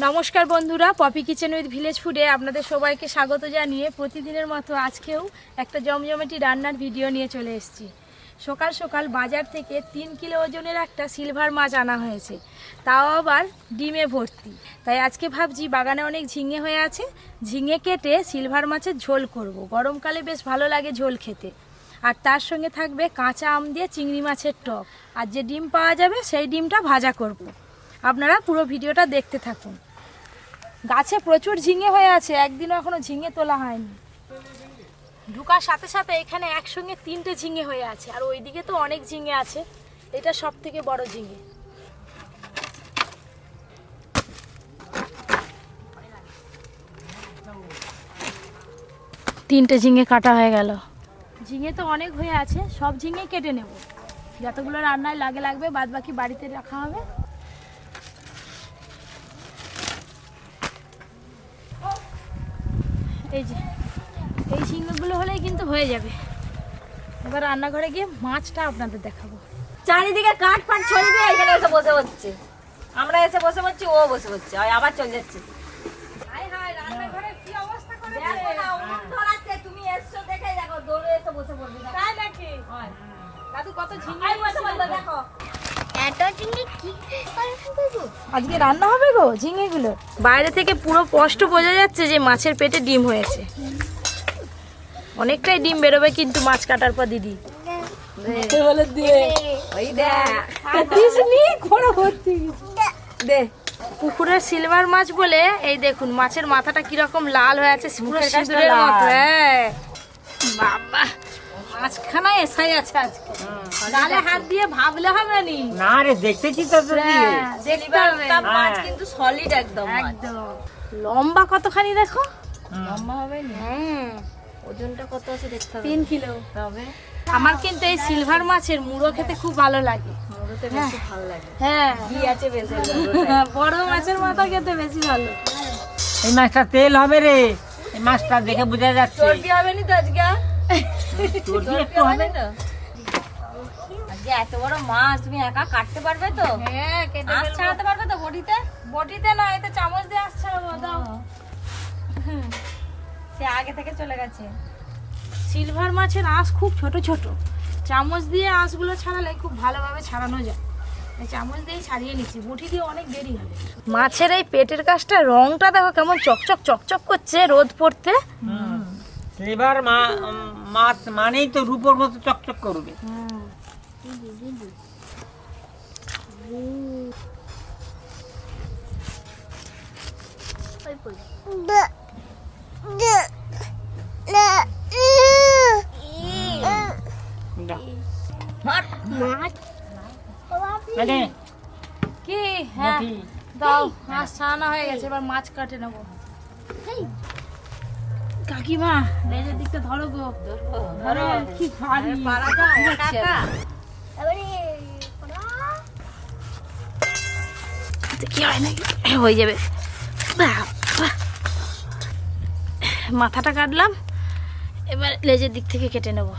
নমস্কার বন্ধুরা, poppy kitchen with village ফুডে আপনাদের সবাইকে স্বাগত জানিয়ে প্রতিদিনের মতো আজকেও একটা জমজমাটি রান্নার ভিডিও নিয়ে চলে এসেছি। সকাল সকাল বাজার থেকে 3 কিলো ওজনের একটা সিলভার মাছ আনা হয়েছে, তাও আবার ডিমে ভর্তি। তাই আজকে ভাবছি বাগানে অনেক ঝিঙে হয়ে আছে, ঝিঙে কেটে সিলভার মাছের ঝোল করব। গরমকালে বেশ ভালো লাগে ঝোল খেতে। আর তার সঙ্গে থাকবে কাঁচা আম দিয়ে চিংড়ি মাছের টক, আর যে ডিম পাওয়া যাবে সেই ডিমটা ভাজা করব। আপনারা পুরো ভিডিওটা দেখতে থাকুন। গাছে প্রচুর ঝিঙে হয়ে আছে, একদিনও এখনো ঝিঙে তোলা হয়নি। ঢুকার সাথে সাথে এখানে একসঙ্গে 3টে ঝিঙে হয়ে আছে, আর ওইদিকে তো অনেক ঝিঙে আছে। এটা সব থেকে বড় ঝিঙে। তিনটে ঝিঙে কাটা হয়ে গেল। ঝিঙে তো অনেক হয়ে আছে, সব ঝিঙে কেটে নেব। যতগুলো রান্নায় লাগবে বাদ বাকি বাড়িতে রাখা হবে। এই যে এই ঝিঙেগুলো হলেই কিন্তু হয়ে যাবে। এবার রান্নাঘরে গিয়ে মাছটা আপনাদের দেখাবো। চারিদিকে কাঠ ফাট ছড়িয়ে দিয়ে এখানে এসে বসে হচ্ছে, আমরা এসে বসে হচ্ছি, ও বসে হচ্ছে, আবার চলে যাচ্ছে। হাই হাই, রান্নাঘরে কি অবস্থা করেছে! দেখো না, উনুন ধরাচ্ছে, তুমি এসছো দেখেই দেখো দৌড়ে এসে বসে পড়বে। তাই নাকি? দাদু কত ঝিঙে আই বসে বলবে, দেখো এত ঝিঙে কি করবো? আজকে রান্না হবে গো ঝিঙেগুলো। বাইরে থেকে পুরো স্পষ্ট বোঝা যাচ্ছে যে মাছের পেটে ডিম হয়েছে। অনেকটাই ডিম বেরোবে কিন্তু মাছ কাটার পর দিদি। ওই দেখ পুকুরের সিলভার মাছ বলে এই দেখুন মাছের মাথাটা কিরকম লাল হয়ে আছে, পুরো সিঁদুরের মতো। হ্যাঁ বাবা, মাছখানা এসাই আছে আজকে। ডালে হাত দিয়ে ভাবলে হবে নি। না রে, দেখতেছি তো দেখতে হবে। মাছ কিন্তু সলিড একদম মাছ। একদম লম্বা কতখানি দেখো। লম্বা হবে না, ওজনটা কত আছে দেখতে হবে। 3 কিলো। তবে আমার কিন্তু এই সিলভার মাছের মুড়ো খেতে খুব ভালো লাগে। মুড়োতে বেশি ভালো লাগে। হ্যাঁ, ঘি আছে বেশি। বড় মাছের মাথা খেতে বেশি ভালো। এই মাছটা তেল হবে রে, এই মাছটা দেখে বোঝা যাচ্ছে। চর্বি হবে নি তো আজকে? চর্বি একটু হবে তো আজকে এত বড় মাছ তুমি একা কাটতে পারবে তো? হ্যাঁ, কেটে আঁশ ছাড়াতে পারবে তো বটিতে? বটিতে না, এতে চামচ দিয়ে আসছে। দাও। সে আগে থেকে চলে গেছে। সিলভার মাছের আঁশ খুব ছোট ছোট, চামচ দিয়ে আঁশগুলো ছাড়ালে খুব ভালোভাবে ছাড়ানো যায়। এই চামচ দিয়েই ছাড়িয়ে নিচ্ছি, বটি দিয়ে অনেক দেরি হবে। মাছের এই পেটের কাছটা রংটা দেখো কেমন চকচক চকচক করছে রোদ পড়তে। সিলভার মাছ মানেই তো রূপোর মতো চকচক করবে। কি? হ্যাঁ দাও, মাছ ছাড়ানো হয়ে গেছে, এবার মাছ কাটে নেবো। কাকিমা লেজের দিকটা ধরো গো, ধরো। কি ভারী কি হয় নাকি, হয়ে যাবে। মাথাটা কাটলাম, এবার লেজের দিক থেকে কেটে নেব।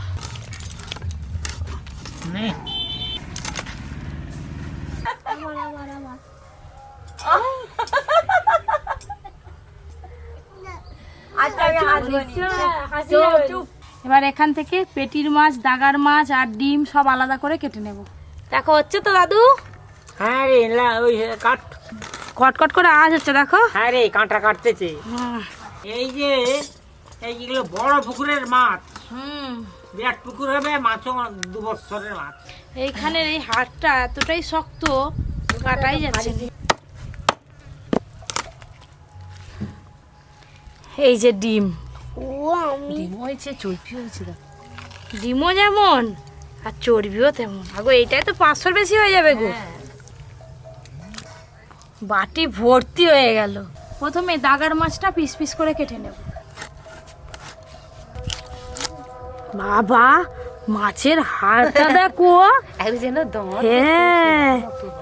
এবার এখান থেকে পেটির মাছ, দাগার মাছ আর ডিম সব আলাদা করে কেটে নেব। দেখো হচ্ছে তো দাদু? হ্যাঁ রে, ওই কাট কটকট করে আওয়াজ হচ্ছে দেখো। হ্যাঁ রে, কাঁটা কাটতেছে। এই যে এইগুলো বড় পুকুরের মাছ, বিরাট পুকুর হবে, মাছও 2 বছরের মাছ। এইখানের এই হাড়টা এতটাই শক্ত, কাটাই যাচ্ছে না। এই যে ডিম, ডিম হয়েছে, চর্বি হয়েছে। ডিমও যেমন আর চর্বিও তেমন। আগো এইটাই তো 500 বেশি হয়ে যাবে গো। বাটি ভর্তি হয়ে গেল। প্রথমে দাগার মাছটা পিস পিস করে কেটে নেব। বাবা, মাছের হাড়টা দেখো। হ্যাঁ,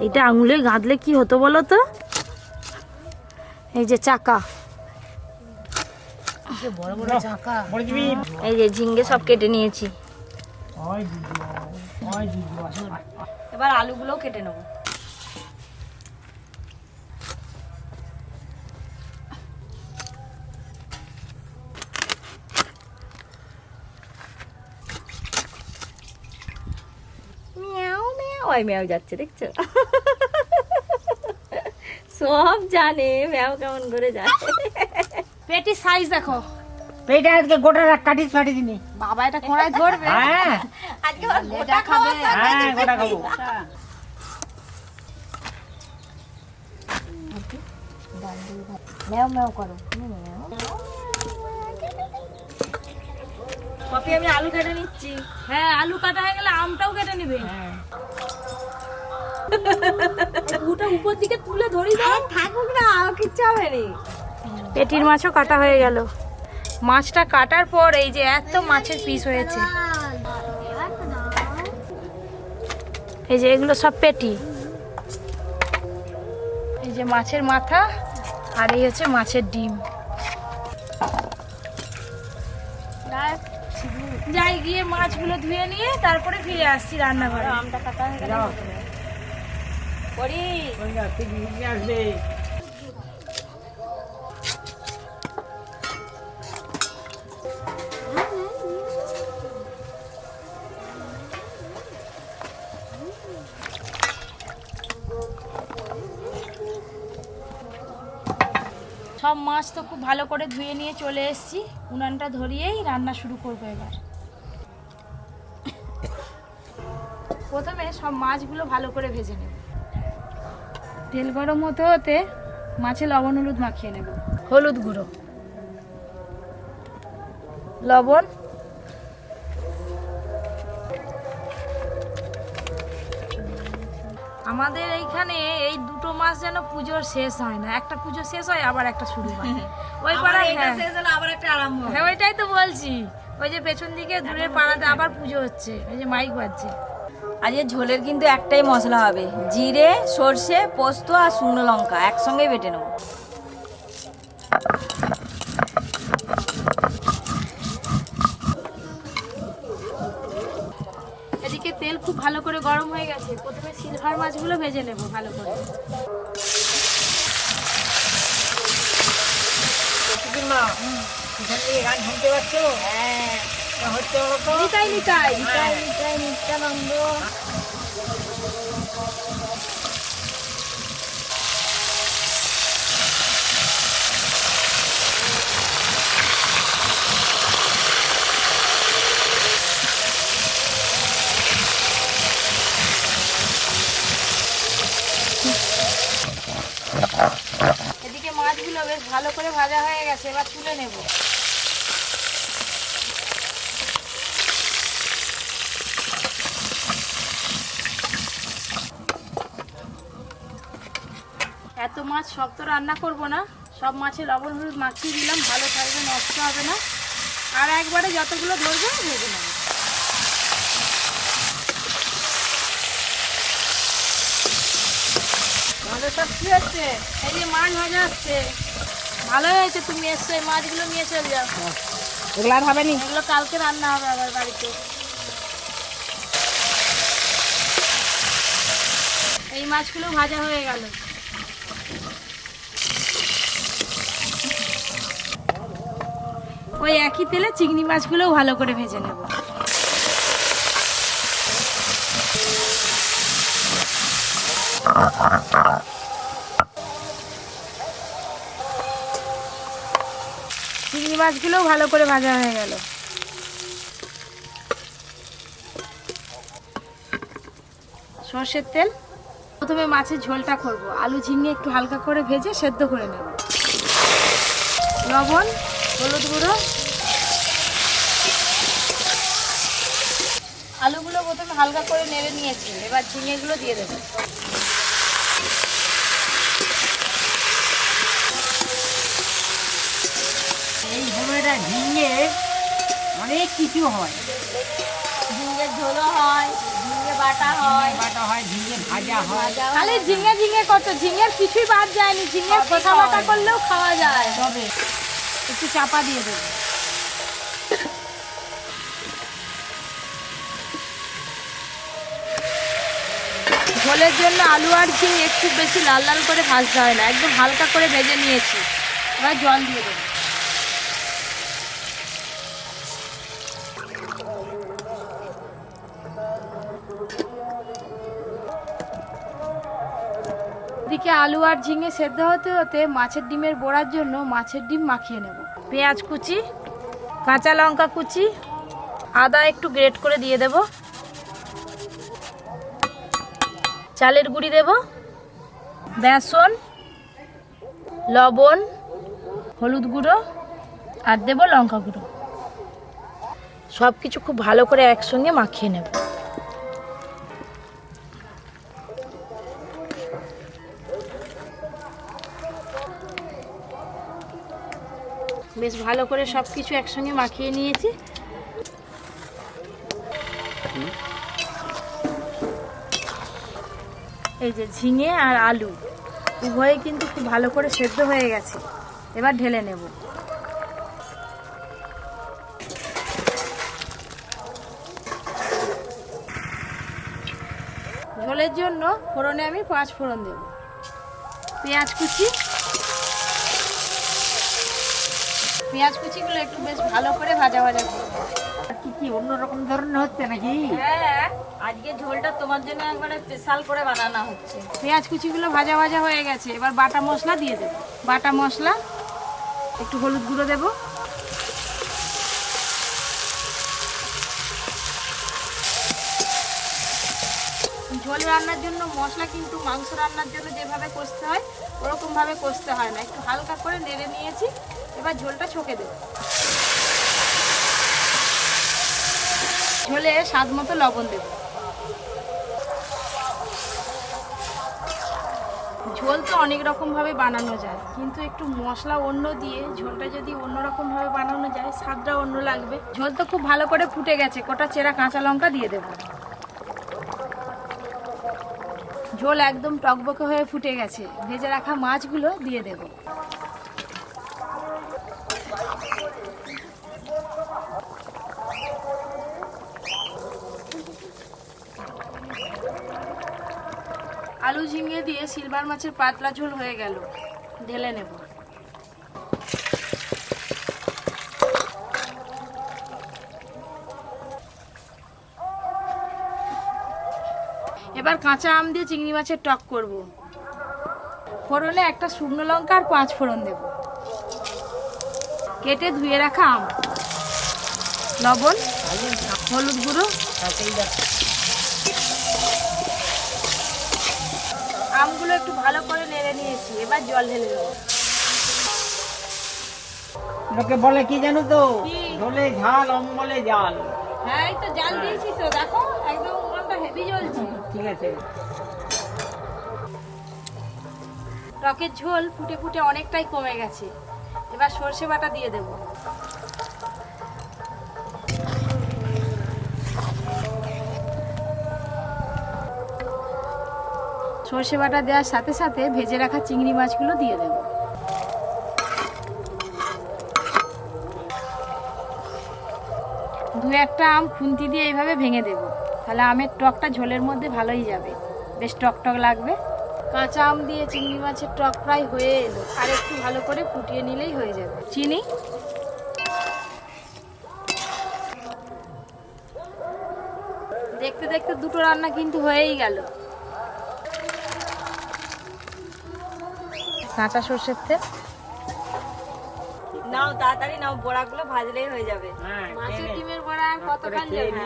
এটা আঙুলে গাঁদলে কি হতো বলো তো? এই যে চাকা, বড় বড় চাকা। এই যে ঝিঙ্গে সব কেটে নিয়েছি। এবার আলুগুলোও কেটে নেবো। ওই ম্যাও যাচ্ছে দেখছো, সব জানে ম্যাও কেমন করে যায়। পেটির সাইজ দেখো, পেটে আজকে গোটা কাটিস ফাটিস নি। বাবা এটা কোড়ায় ধরবে। হ্যাঁ আজকে ওর গোটা খাবে। হ্যাঁ গোটা খাবো। ম্যাও ম্যাও করো। পপি আমি আলু কেটে নিচ্ছি। হ্যাঁ আলু কাটা হয়ে গেলে আমটাও কেটে নিবে। হ্যাঁ ওটা উপর দিকে তুলে ধরি দাও। থাকুক না, কিচ্ছু হবে না। পেটির মাছও কাটা হয়ে গেল। মাছটা কাটার পর এই যে এত মাছের পিস হয়েছে, এই যে এগুলো সব পেটি, এই যে মাছের মাথা, আর এই হচ্ছে মাছের ডিম। যাই গিয়ে মাছগুলো ধুয়ে নিয়ে তারপরে ফিরে আসছি রান্নাঘরে। আমটা কাটা হয়ে গেল। করি ঠিক নিয়ে আসবে। সব মাছ তো খুব ভালো করে ধুয়ে নিয়ে চলে এসেছি, উনানটা ধরিয়েই রান্না শুরু করবো এবার। প্রথমে সব মাছগুলো ভালো করে ভেজে নেব। তেল গরম হতে হতে মাছে লবণ হলুদ মাখিয়ে নেব। হলুদ গুঁড়ো, লবণ, আমাদের এইখানে এই দুটো মাস যেন পুজোর শেষ হয় না, একটা পুজো শেষ হয় আবার একটা শুরু হয়। ওই পাড়ায় আবার একটা আরম্ভ। হ্যাঁ ওইটাই তো বলছি, ওই যে পেছন দিকে দূরের পাড়াতে আবার পুজো হচ্ছে, ওই যে মাইক বাজছে। আজকে ঝোলের কিন্তু একটাই মশলা হবে, জিরে, সর্ষে, পোস্ত আর শুকনো লঙ্কা একসঙ্গে বেটে নেব। এদিকে তেল খুব ভালো করে গরম হয়ে গেছে, প্রথমে সিলভার মাছগুলো ভেজে নেব ভালো করে। মা এখান থেকে গান শুনতে পাচ্ছ? হ্যাঁ হচ্ছে বলো তো। নিতাই নিতাই নিত্যানন্দ। এদিকে মাছগুলো বেশ ভালো করে ভাজা হয়ে গেছে, এবার তুলে নেব। এত মাছ সব তো রান্না করব না, সব মাছে লবণ হলুদ মাখিয়ে দিলাম, ভালো থাকবে, নষ্ট হবে না। আর একবারে যতগুলো ধরবে ভেজে নেব। আমাদের সব কি হচ্ছে? এই যে মাছ ভাজা হচ্ছে, ভালো হয়েছে তুমি এসছো, এই মাছগুলো নিয়ে চলে যাও। এগুলো আর হবে নি। এগুলো কালকে রান্না হবে আবার বাড়িতে। এই মাছগুলো ভাজা হয়ে গেল। ওই একই তেলে চিংড়ি মাছগুলোও ভালো করে ভেজে নেব। চিংড়ি মাছগুলোও ভালো করে ভাজা হয়ে গেল। সর্ষের তেল, প্রথমে মাছের ঝোলটা করব। আলু ঝিঙে একটু হালকা করে ভেজে সেদ্ধ করে নেব। লবণ, হলুদ গুঁড়ো, আলুগুলো প্রথমে হালকা করে নেড়ে নিয়েছি, এবার ঝিঙেগুলো দিয়ে দেবো। এই সময়টা ঝিঙে অনেক কিছু হয়। ঝিঙের ঝোলও হয়, ঝিঙে বাটা হয়, বাটা হয়, ঝিঙে ভাজা হয়। খালি ঝিঙে ঝিঙে করছো, ঝিঙের কিছুই বাদ যায়নি, ঝিঙের খোসা বাটা করলেও খাওয়া যায়। তবে একটু চাপা দিয়ে দেবো। ঝোলের জন্য আলু আর ঝিঙে একটু বেশি লাল লাল করে ভাজতে হয় না, একদম হালকা করে ভেজে নিয়েছি। এবার জল দিয়ে দেবো। এদিকে আলু আর ঝিঙে সেদ্ধ হতে হতে মাছের ডিমের বড়ার জন্য মাছের ডিম মাখিয়ে নেব। পেঁয়াজ কুচি, কাঁচা লঙ্কা কুচি, আদা একটু গ্রেট করে দিয়ে দেব, চালের গুঁড়ি দেব, বেসন, লবণ, হলুদ গুঁড়ো আর দেব লঙ্কা গুঁড়ো। সব কিছু খুব ভালো করে একসঙ্গে মাখিয়ে নেব। বেশ ভালো করে সব কিছু একসঙ্গে মাখিয়ে নিয়েছি। এই যে ঝিঙে আর আলু উভয়ে কিন্তু খুব ভালো করে সেদ্ধ হয়ে গেছে। এবার ঢেলে নেব। ঝোলের জন্য ফোড়নে আমি 5 ফোড়ন দেব, পেঁয়াজ কুচি, পেঁয়াজ কুচিগুলো একটু বেশ ভালো করে ভাজা ভাজা করব। কি অন্যরকম ধরনের হচ্ছে নাকি? হ্যাঁ, আজকে ঝোলটা তোমার জন্য একবারে স্পেশাল করে বানানো হচ্ছে। পেঁয়াজ কুচিগুলো ভাজা ভাজা হয়ে গেছে। এবার বাটা মশলা দিয়ে দেব। বাটা মশলা, একটু হলুদ গুঁড়ো দেব, ঝোল রান্নার জন্য মশলা কিন্তু মাংস রান্নার জন্য যেভাবে কষতে হয় ওরকমভাবে কষতে হয় না, একটু হালকা করে নেড়ে নিয়েছি। এবার ঝোলটা ছকে দেব। ঝোলে স্বাদ মতো লবণ দেব। ঝোল তো অনেক রকমভাবে বানানো যায়, কিন্তু একটু মশলা অন্য দিয়ে ঝোলটা যদি অন্য রকমভাবে বানানো যায় স্বাদটা অন্য লাগবে। ঝোল তো খুব ভালো করে ফুটে গেছে, কটা চেরা কাঁচা লঙ্কা দিয়ে দেব। ঝোল একদম টকবকে হয়ে ফুটে গেছে। ভেজে রাখা মাছগুলো দিয়ে দেব। আলু ঝিঙে দিয়ে সিলভার মাছের পাতলা ঝোল হয়ে গেল। ঢেলে নেব। এবার কাঁচা আম দিয়ে চিংড়ি মাছের টক করব। ফোড়নে একটা শুকনো লঙ্কা আর 5 ফোড়ন দেব। কেটে ধুয়ে রাখা আম, লবণ, হলুদ গুঁড়ো, আমগুলো একটু ভালো করে নেড়ে নিয়েছি। এবার জল ঢেলে দেবো। লোকে বলে কি জানো তো, কি? ঝোলে ঝাল অম্বলে জাল। হ্যাঁ, এই তো জাল দিয়েছি তো, দেখো একদম উনুনটা হেভি জ্বলছে। ঠিক আছে। টকের ঝোল ফুটে ফুটে অনেকটাই কমে গেছে। এবার সর্ষে বাটা দিয়ে দেব। সর্ষে বাটা দেওয়ার সাথে সাথে ভেজে রাখা চিংড়ি মাছগুলো দিয়ে দেব। দু একটা আম খুন্তি দিয়ে এইভাবে ভেঙে দেব, তাহলে আমের টকটা ঝোলের মধ্যে ভালোই যাবে, বেশ টক টক লাগবে। কাঁচা আম দিয়ে চিংড়ি মাছের টক প্রায় হয়ে এলো, আর একটু ভালো করে ফুটিয়ে নিলেই হয়ে যাবে। চিনি, দেখতে দেখতে দুটো রান্না কিন্তু হয়েই গেল। কাঁচা সর্ষের তেল নাও, তাড়াতাড়ি নাও, বড়াগুলো ভাজলেই হয়ে যাবে। হ্যাঁ, মাছের ডিমের বড়া আর কতক্ষণ যাবে?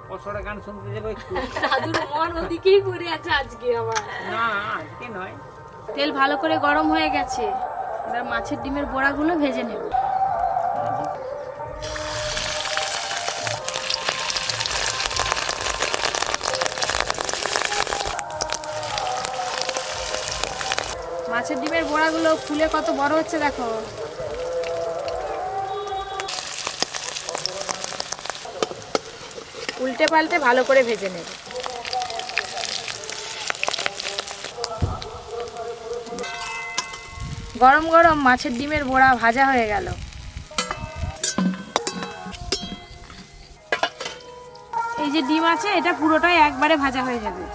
পছরের গান শুনতে দেবো একটু। দাদুর মন ওদিকেই পড়ে আছে আজকে আবার। না, আজকে নয়। তেল ভালো করে গরম হয়ে গেছে। এবার মাছের ডিমের বড়াগুলো ভেজে নেব। মাছের ডিমের বড়াগুলো ফুলে কত বড় হচ্ছে দেখো। উল্টে পাল্টে ভালো করে ভেজে নেব। গরম গরম মাছের ডিমের বড়া ভাজা হয়ে গেল। এই যে ডিম আছে এটা পুরোটাই একবারে ভাজা হয়ে যাবে।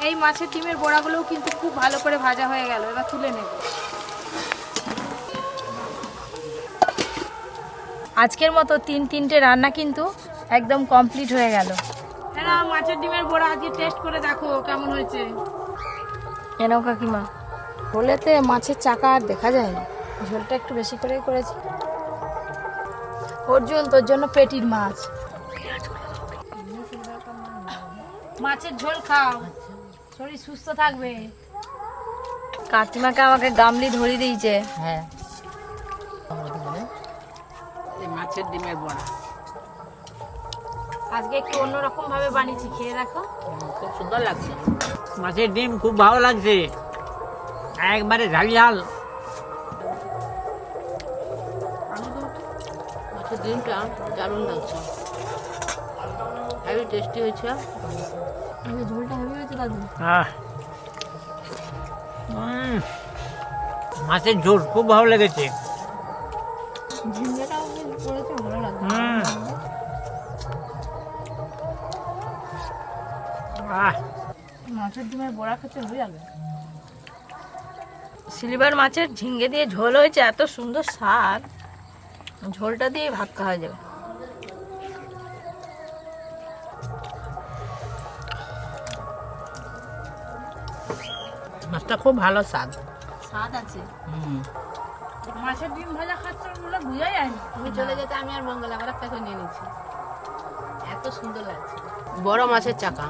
এই মাছের ডিমের বড়াগুলোও কিন্তু খুব ভালো করে ভাজা হয়ে গেল, এবার তুলে নেব। আজকের মতো তিনটে রান্না কিন্তু একদম কমপ্লিট হয়ে গেল। হ্যাঁ, মাছের ডিমের বড়া আজকে টেস্ট করে দেখো কেমন হয়েছে। এনাও কাকিমা, হলেতে মাছের চাকা আর দেখা যায় না, ঝোলটা একটু বেশি করেই করেছি। অর্জুন, তোর জন্য পেটির মাছ, মাছের ঝোল খাও, শরীর সুস্থ থাকবে। কাকিমাকে আমাকে গামলি ধরিয়ে দিয়েছে। হ্যাঁ, মাছের ডিমের বড়া আজকে একটু অন্যরকম ভাবে বানিয়েছি, খেয়ে দেখো। খুব সুন্দর লাগছে। মাছের ডিম খুব ভালো লাগছে, একবারে ঝাল ঝাল। মাছের ডিমটা দারুণ লাগছে, হেভি টেস্টি হয়েছে। ঝোলটা হেভি হয়েছে দাদু। মাছের ঝোল খুব ভালো লেগেছে। ঝিঙ্গাটাও করেছে, ভালো লাগছে। মাছের ডিমের বড়া খেতে হয়ে যাবে। সিলভার মাছের ঝিঙ্গে দিয়ে ঝোল হয়েছে, এত সুন্দর স্বাদ, ঝোলটা দিয়ে ভাত খাওয়া যাবে। মাছটা খুব ভালো স্বাদ আছে। মাছের ডিম ভাজা খাচ্ছে বলে বোঝা যায় না। তুমি চলে যেতে আমি আর মঙ্গল আমার একটা নিয়ে নিচ্ছি, এত সুন্দর লাগছে। বড় মাছের চাকা,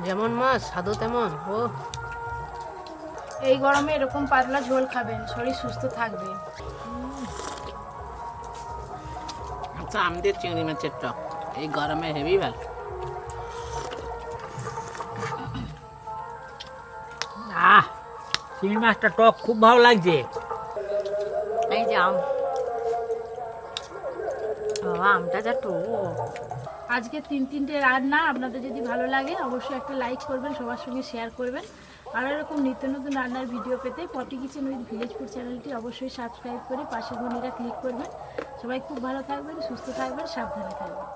যেমন মাছ স্বাদও তেমন। ও, এই গরমে এরকম পাতলা ঝোল খাবেন, শরীর সুস্থ থাকবে। আচ্ছা, আমাদের চিংড়ি মাছের টক এই গরমে হেভি ভালো। চিংড়ি মাছটা টক খুব ভালো লাগছে। এই যে আম, বাবা আমটা যা টক। আজকে তিনটে রান্না আপনাদের যদি ভালো লাগে অবশ্যই একটা লাইক করবেন, সবার সঙ্গে শেয়ার করবেন। আর এরকম নিত্য নতুন রান্নার ভিডিও পেতে পটি কিচেন উইথ ভিলেজ ফুড চ্যানেলটি অবশ্যই সাবস্ক্রাইব করে পাশে ঘন্টিটা ক্লিক করবেন। সবাই খুব ভালো থাকবেন, সুস্থ থাকবেন, সাবধানে থাকবেন।